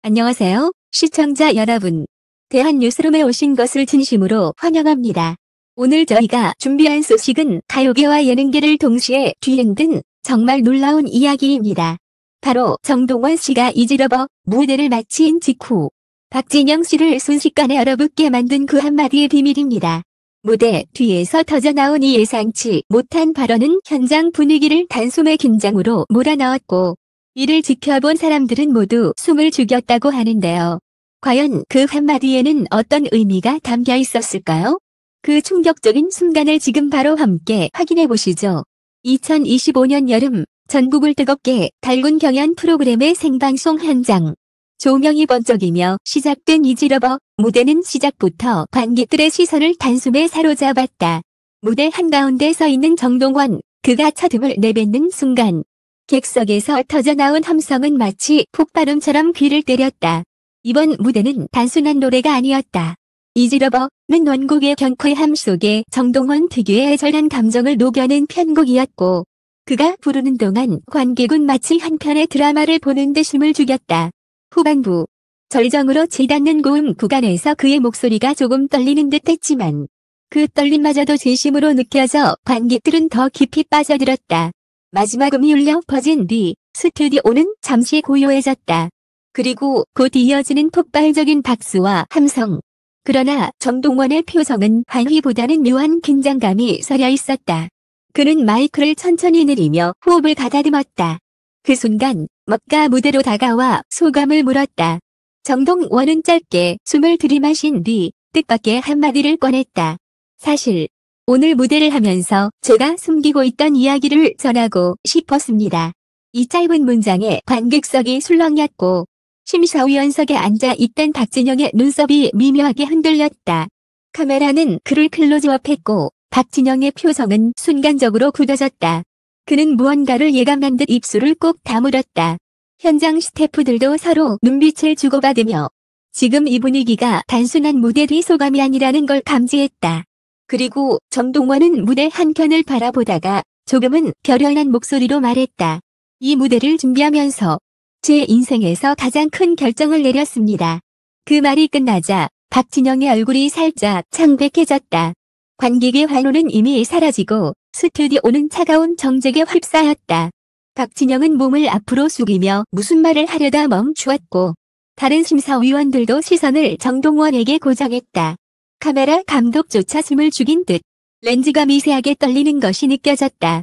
안녕하세요, 시청자 여러분. 대한뉴스룸에 오신 것을 진심으로 환영합니다. 오늘 저희가 준비한 소식은 가요계와 예능계를 동시에 뒤흔든 정말 놀라운 이야기입니다. 바로 정동원 씨가 이지러버 무대를 마친 직후 박진영 씨를 순식간에 얼어붙게 만든 그 한마디의 비밀입니다. 무대 뒤에서 터져나온 이 예상치 못한 발언은 현장 분위기를 단숨에 긴장으로 몰아넣었고 이를 지켜본 사람들은 모두 숨을 죽였다고 하는데요. 과연 그 한마디에는 어떤 의미가 담겨 있었을까요? 그 충격적인 순간을 지금 바로 함께 확인해 보시죠. 2025년 여름 전국을 뜨겁게 달군 경연 프로그램의 생방송 현장. 조명이 번쩍이며 시작된 이지러버 무대는 시작부터 관객들의 시선을 단숨에 사로잡았다. 무대 한가운데 서 있는 정동원, 그가 첫음을 내뱉는 순간 객석에서 터져나온 함성은 마치 폭발음처럼 귀를 때렸다. 이번 무대는 단순한 노래가 아니었다. 이지러버는 원곡의 경쾌함 속에 정동원 특유의 애절한 감정을 녹여낸 편곡이었고 그가 부르는 동안 관객은 마치 한 편의 드라마를 보는 듯 숨을 죽였다. 후반부 절정으로 치닫는 고음 구간에서 그의 목소리가 조금 떨리는 듯 했지만 그 떨림마저도 진심으로 느껴져 관객들은 더 깊이 빠져들었다. 마지막 음이 울려 퍼진 뒤 스튜디오는 잠시 고요해졌다. 그리고 곧 이어지는 폭발적인 박수와 함성. 그러나 정동원의 표정은 환희보다는 묘한 긴장감이 서려 있었다. 그는 마이크를 천천히 내리며 호흡을 가다듬었다. 그 순간 멋가 무대로 다가와 소감을 물었다. 정동원은 짧게 숨을 들이마신 뒤 뜻밖의 한마디를 꺼냈다. 사실 오늘 무대를 하면서 제가 숨기고 있던 이야기를 전하고 싶었습니다. 이 짧은 문장에 관객석이 술렁였고 심사위원석에 앉아 있던 박진영의 눈썹이 미묘하게 흔들렸다. 카메라는 그를 클로즈업했고 박진영의 표정은 순간적으로 굳어졌다. 그는 무언가를 예감한 듯 입술을 꼭 다물었다. 현장 스태프들도 서로 눈빛을 주고받으며 지금 이 분위기가 단순한 무대 뒤 소감이 아니라는 걸 감지했다. 그리고 정동원은 무대 한켠을 바라보다가 조금은 결연한 목소리로 말했다. 이 무대를 준비하면서 제 인생에서 가장 큰 결정을 내렸습니다. 그 말이 끝나자 박진영의 얼굴이 살짝 창백해졌다. 관객의 환호는 이미 사라지고 스튜디오는 차가운 정적에 휩싸였다. 박진영은 몸을 앞으로 숙이며 무슨 말을 하려다 멈추었고 다른 심사위원들도 시선을 정동원에게 고정했다. 카메라 감독조차 숨을 죽인 듯 렌즈가 미세하게 떨리는 것이 느껴졌다.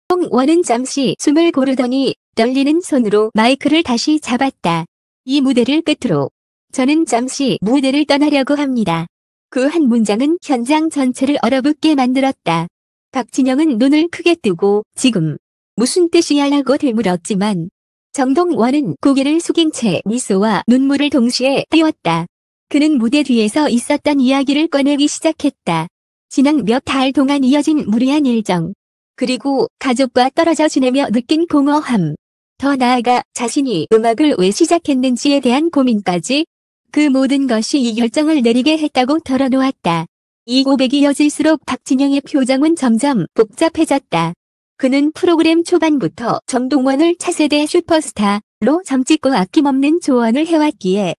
정동원은 잠시 숨을 고르더니 떨리는 손으로 마이크를 다시 잡았다. 이 무대를 끝으로 저는 잠시 무대를 떠나려고 합니다. 그 한 문장은 현장 전체를 얼어붙게 만들었다. 박진영은 눈을 크게 뜨고 지금 무슨 뜻이야라고 되물었지만 정동원은 고개를 숙인 채 미소와 눈물을 동시에 띄웠다. 그는 무대 뒤에서 있었던 이야기를 꺼내기 시작했다. 지난 몇 달 동안 이어진 무리한 일정. 그리고 가족과 떨어져 지내며 느낀 공허함. 더 나아가 자신이 음악을 왜 시작했는지에 대한 고민까지. 그 모든 것이 이 결정을 내리게 했다고 털어놓았다. 이 고백이 이어질수록 박진영의 표정은 점점 복잡해졌다. 그는 프로그램 초반부터 정동원을 차세대 슈퍼스타로 점찍고 아낌없는 조언을 해왔기에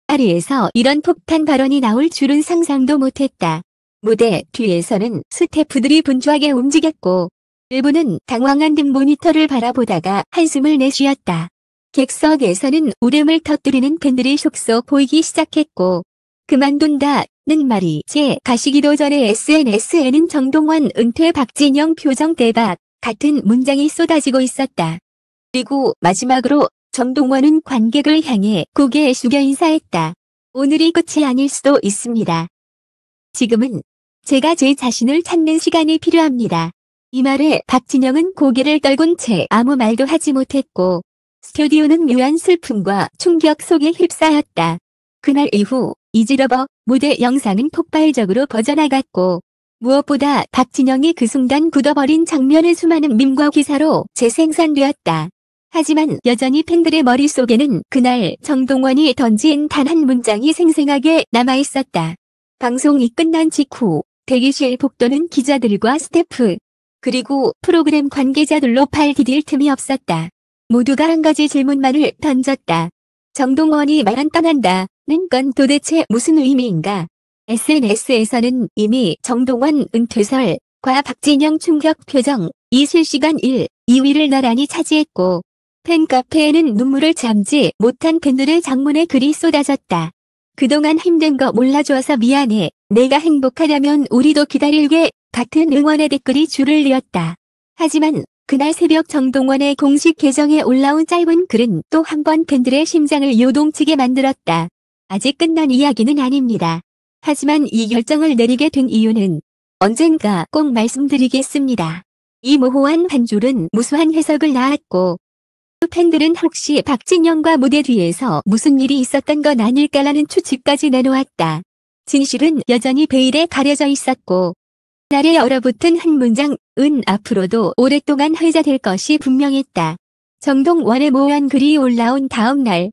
자리에서 이런 폭탄 발언이 나올 줄은 상상도 못했다. 무대 뒤에서는 스태프들이 분주하게 움직였고 일부는 당황한 듯 모니터를 바라보다가 한숨을 내쉬었다. 객석에서는 울음을 터뜨리는 팬들이 속속 보이기 시작했고 그만둔다는 말이 제 가시기도 전에 SNS에는 정동원 은퇴 박진영 표정 대박 같은 문장이 쏟아지고 있었다. 그리고 마지막으로 정동원은 관객을 향해 고개 숙여 인사했다. 오늘이 끝이 아닐 수도 있습니다. 지금은 제가 제 자신을 찾는 시간이 필요합니다. 이 말에 박진영은 고개를 떨군 채 아무 말도 하지 못했고 스튜디오는 묘한 슬픔과 충격 속에 휩싸였다. 그날 이후 이지러버 무대 영상은 폭발적으로 퍼져나갔고 무엇보다 박진영이 그 순간 굳어버린 장면은 수많은 밈과 기사로 재생산되었다. 하지만 여전히 팬들의 머릿속에는 그날 정동원이 던진 단 한 문장이 생생하게 남아있었다. 방송이 끝난 직후 대기실 복도는 기자들과 스태프 그리고 프로그램 관계자들로 팔 디딜 틈이 없었다. 모두가 한 가지 질문만을 던졌다. 정동원이 말한 떠난다는 건 도대체 무슨 의미인가? SNS에서는 이미 정동원 은퇴설과 박진영 충격 표정, 이 실시간 1, 2위를 나란히 차지했고 팬카페에는 눈물을 참지 못한 팬들의 장문의 글이 쏟아졌다. 그동안 힘든 거 몰라줘서 미안해. 내가 행복하다면 우리도 기다릴게. 같은 응원의 댓글이 줄을 이었다. 하지만 그날 새벽 정동원의 공식 계정에 올라온 짧은 글은 또 한 번 팬들의 심장을 요동치게 만들었다. 아직 끝난 이야기는 아닙니다. 하지만 이 결정을 내리게 된 이유는 언젠가 꼭 말씀드리겠습니다. 이 모호한 한 줄은 무수한 해석을 낳았고 팬들은 혹시 박진영과 무대 뒤에서 무슨 일이 있었던 건 아닐까라는 추측까지 내놓았다. 진실은 여전히 베일에 가려져 있었고 날에 얼어붙은 한 문장은 앞으로도 오랫동안 회자될 것이 분명했다. 정동원의 모호한 글이 올라온 다음 날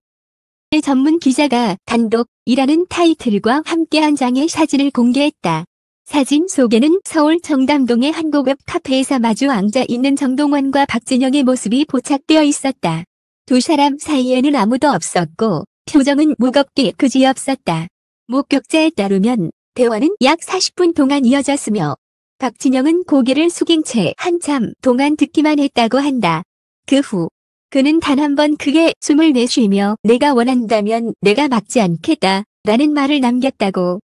전문 기자가 단독이라는 타이틀과 함께 한 장의 사진을 공개했다. 사진 속에는 서울 청담동의 한 고급 카페에서 마주 앉아 있는 정동원과 박진영의 모습이 포착되어 있었다. 두 사람 사이에는 아무도 없었고 표정은 무겁게 그지없었다. 목격자에 따르면 대화는 약 40분 동안 이어졌으며 박진영은 고개를 숙인 채 한참 동안 듣기만 했다고 한다. 그 후 그는 단 한 번 크게 숨을 내쉬며 내가 원한다면 내가 막지 않겠다 라는 말을 남겼다고.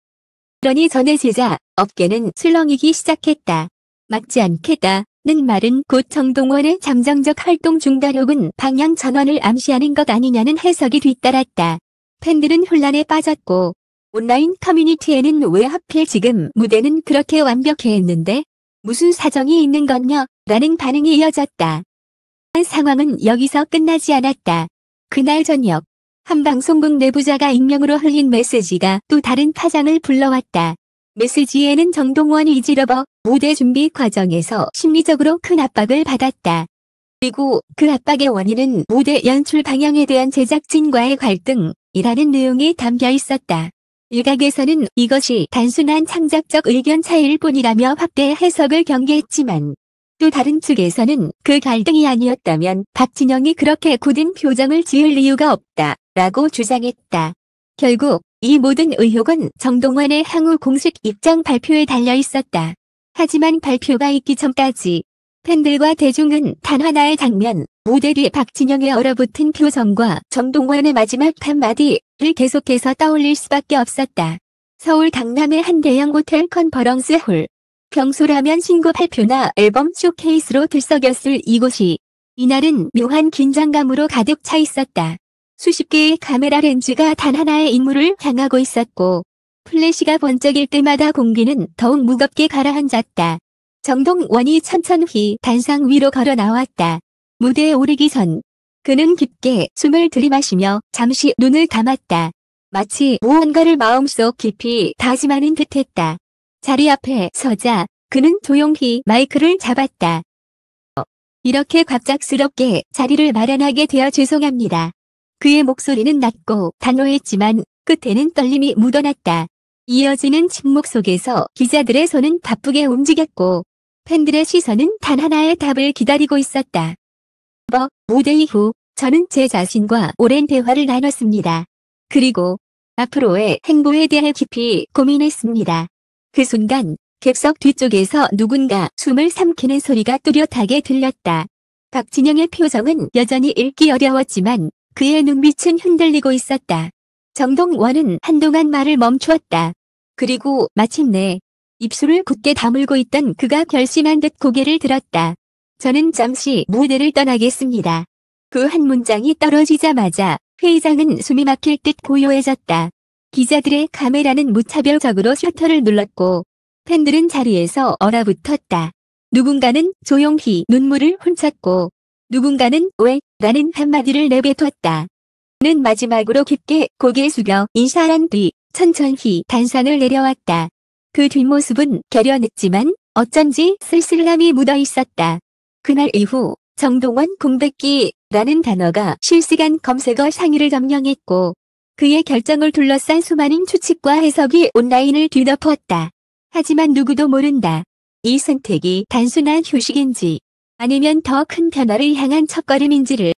그러니 전해지자 어깨는 술렁이기 시작했다. 막지 않겠다는 말은 곧 정동원의 잠정적 활동 중단 혹은 방향 전환을 암시하는 것 아니냐는 해석이 뒤따랐다. 팬들은 혼란에 빠졌고 온라인 커뮤니티에는 왜 하필 지금 무대는 그렇게 완벽해 했는데 무슨 사정이 있는 거냐? 라는 반응이 이어졌다. 상황은 여기서 끝나지 않았다. 그날 저녁 한 방송국 내부자가 익명으로 흘린 메시지가 또 다른 파장을 불러왔다. 메시지에는 정동원이 이지러버 무대 준비 과정에서 심리적으로 큰 압박을 받았다. 그리고 그 압박의 원인은 무대 연출 방향에 대한 제작진과의 갈등이라는 내용이 담겨 있었다. 일각에서는 이것이 단순한 창작적 의견 차이일 뿐이라며 확대 해석을 경계했지만 또 다른 측에서는 그 갈등이 아니었다면 박진영이 그렇게 굳은 표정을 지을 이유가 없다 라고 주장했다. 결국 이 모든 의혹은 정동원의 향후 공식 입장 발표에 달려 있었다. 하지만 발표가 있기 전까지 팬들과 대중은 단 하나의 장면, 무대 뒤 박진영의 얼어붙은 표정과 정동원의 마지막 한마디를 계속해서 떠올릴 수밖에 없었다. 서울 강남의 한 대형 호텔 컨퍼런스 홀. 평소라면 신곡 발표나 앨범 쇼케이스로 들썩였을 이곳이 이날은 묘한 긴장감으로 가득 차 있었다. 수십 개의 카메라 렌즈가 단 하나의 인물을 향하고 있었고 플래시가 번쩍일 때마다 공기는 더욱 무겁게 가라앉았다. 정동원이 천천히 단상 위로 걸어 나왔다. 무대에 오르기 전 그는 깊게 숨을 들이마시며 잠시 눈을 감았다. 마치 무언가를 마음속 깊이 다짐하는 듯했다. 자리 앞에 서자 그는 조용히 마이크를 잡았다. 이렇게 갑작스럽게 자리를 마련하게 되어 죄송합니다. 그의 목소리는 낮고 단호했지만 끝에는 떨림이 묻어났다. 이어지는 침묵 속에서 기자들의 손은 바쁘게 움직였고 팬들의 시선은 단 하나의 답을 기다리고 있었다. 무대 이후 저는 제 자신과 오랜 대화를 나눴습니다. 그리고 앞으로의 행보에 대해 깊이 고민했습니다. 그 순간 객석 뒤쪽에서 누군가 숨을 삼키는 소리가 뚜렷하게 들렸다. 박진영의 표정은 여전히 읽기 어려웠지만 그의 눈빛은 흔들리고 있었다. 정동원은 한동안 말을 멈추었다. 그리고 마침내 입술을 굳게 다물고 있던 그가 결심한 듯 고개를 들었다. 저는 잠시 무대를 떠나겠습니다. 그 한 문장이 떨어지자마자 회의장은 숨이 막힐 듯 고요해졌다. 기자들의 카메라는 무차별적으로 셔터를 눌렀고 팬들은 자리에서 얼어붙었다. 누군가는 조용히 눈물을 훔쳤고 누군가는 왜? 라는 한마디를 내뱉었다. 그는 마지막으로 깊게 고개 숙여 인사한 뒤 천천히 단상을 내려왔다. 그 뒷모습은 결연했지만 어쩐지 쓸쓸함이 묻어 있었다. 그날 이후 정동원 공백기라는 단어가 실시간 검색어 상위를 점령했고 그의 결정을 둘러싼 수많은 추측과 해석이 온라인을 뒤덮었다. 하지만 누구도 모른다. 이 선택이 단순한 휴식인지 아니면 더 큰 변화를 향한 첫걸음인지를.